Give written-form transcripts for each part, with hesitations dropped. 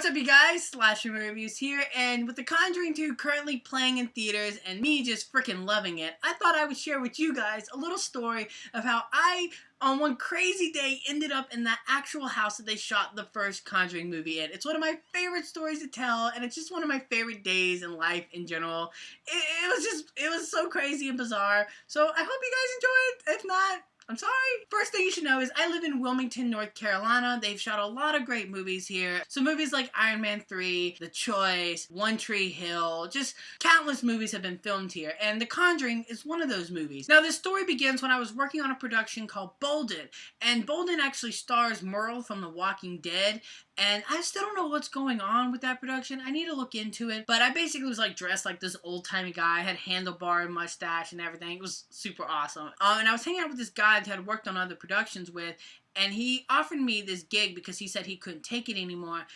What's up, you guys? Slasher Reviews here, and with The Conjuring 2 currently playing in theaters and me just freaking loving it, I thought I would share with you guys a little story of how I, on one crazy day, ended up in that actual house that they shot the first Conjuring movie in. It's one of my favorite stories to tell, and it's just one of my favorite days in life in general. It was so crazy and bizarre, so I hope you guys enjoyed. If not, I'm sorry. First thing you should know is I live in Wilmington, North Carolina. They've shot a lot of great movies here. So movies like Iron Man 3, The Choice, One Tree Hill, just countless movies have been filmed here. And The Conjuring is one of those movies. Now this story begins when I was working on a production called Bolden. And Bolden actually stars Merle from The Walking Dead. And I still don't know what's going on with that production. I need to look into it. But I basically was like dressed like this old-timey guy. I had handlebar mustache and everything. It was super awesome. And I was hanging out with this guy that I had worked on other productions with. And he offered me this gig because he said he couldn't take it anymore.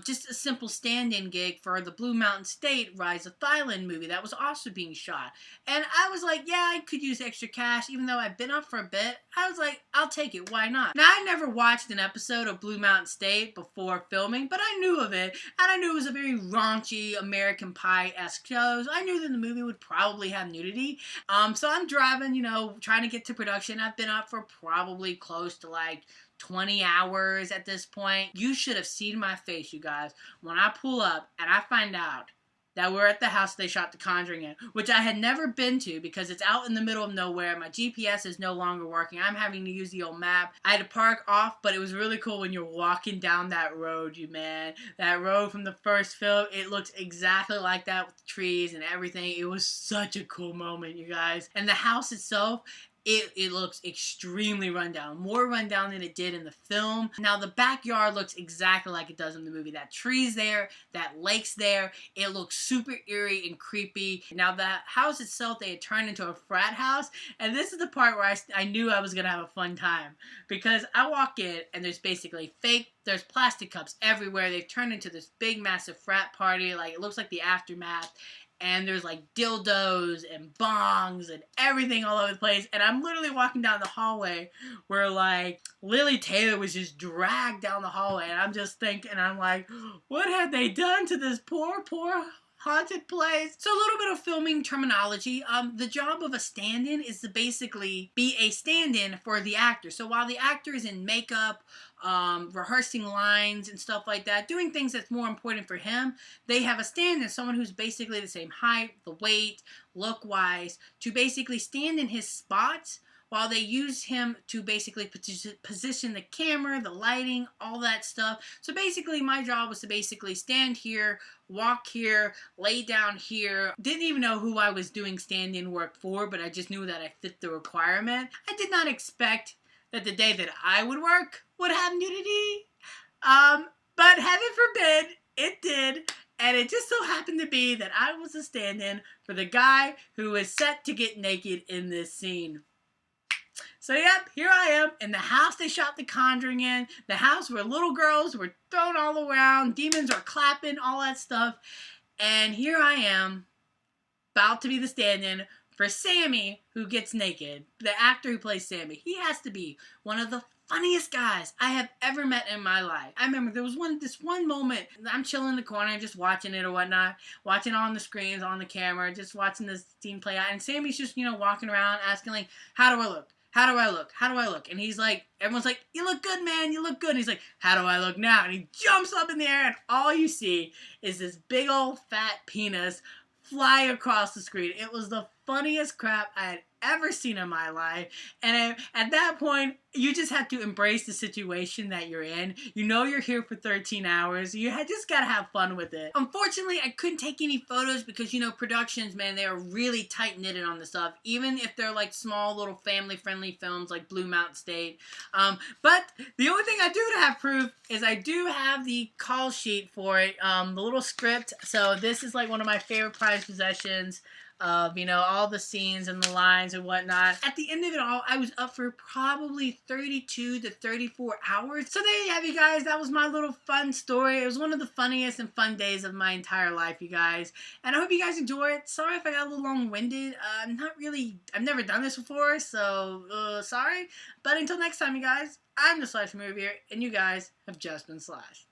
Just a simple stand-in gig for the Blue Mountain State Rise of Thailand movie that was also being shot. And I was like, yeah, I could use extra cash, even though I've been up for a bit. I was like, I'll take it, why not? Now, I never watched an episode of Blue Mountain State before filming, but I knew of it, and I knew it was a very raunchy American Pie-esque show, so I knew that the movie would probably have nudity. So I'm driving, trying to get to production. I've been up for probably close to like 20 hours at this point. You should have seen my face, you guys, when I pull up and I find out that we're at the house they shot The Conjuring in, which I had never been to because it's out in the middle of nowhere. My GPS is no longer working. I'm having to use the old map. I had to park off, but it was really cool when you're walking down that road, man. That road from the first film, it looks exactly like that with the trees and everything. It was such a cool moment, you guys. And the house itself, it looks extremely rundown. More rundown than it did in the film. Now, the backyard looks exactly like it does in the movie. That tree's there, that lake's there. It looks super eerie and creepy. Now, the house itself, they had turned into a frat house. And this is the part where I knew I was going to have a fun time. Because I walk in, and there's basically there's plastic cups everywhere. They've turned into this big, massive frat party. Like, it looks like the aftermath. And there's like dildos and bongs and everything all over the place. And I'm literally walking down the hallway where like Lily Taylor was just dragged down the hallway. And I'm just thinking, I'm like, what have they done to this poor haunted place? So a little bit of filming terminology. The job of a stand-in is to basically be a stand-in for the actor. So while the actor is in makeup, rehearsing lines and stuff like that, doing things that's more important for him, they have a stand-in, someone who's basically the same height, the weight, look-wise, to basically stand in his spots while they use him to basically position the camera, the lighting, all that stuff. So basically my job was to basically stand here, walk here, lay down here. Didn't even know who I was doing stand-in work for, but I just knew that I fit the requirement. I did not expect that the day that I would work would have nudity. But heaven forbid, it did. And it just so happened to be that I was a stand-in for the guy who was set to get naked in this scene. So yep, here I am in the house they shot The Conjuring in, the house where little girls were thrown all around, demons are clapping, all that stuff. And here I am, about to be the stand-in for Sammy, who gets naked. The actor who plays Sammy. He has to be one of the funniest guys I have ever met in my life. I remember there was this one moment, I'm chilling in the corner, just watching it or whatnot, watching on the screens, on the camera, just watching this scene play out, and Sammy's just, walking around asking, like, how do I look? How do I look? How do I look? And he's like, everyone's like, you look good, man, you look good. And he's like, how do I look now? And he jumps up in the air, and all you see is this big old fat penis fly across the screen. It was the funniest crap I had ever seen in my life. And at that point, you just have to embrace the situation that you're in. You know you're here for 13 hours. You just gotta have fun with it. Unfortunately, I couldn't take any photos because, productions, man, they are really tight-knitted on this stuff. Even if they're like small little family-friendly films like Blue Mountain State. But the only thing I do to have proof is I do have the call sheet for it, the little script. So this is like one of my favorite prized possessions of, all the scenes and the lines and whatnot. At the end of it all, I was up for probably 32 to 34 hours. So there you have, you guys. That was my little fun story. It was one of the funniest and fun days of my entire life, you guys. And I hope you guys enjoy it. Sorry if I got a little long-winded. I've never done this before, so sorry. But until next time, you guys, I'm the Slash Movie here, and you guys have just been Slash.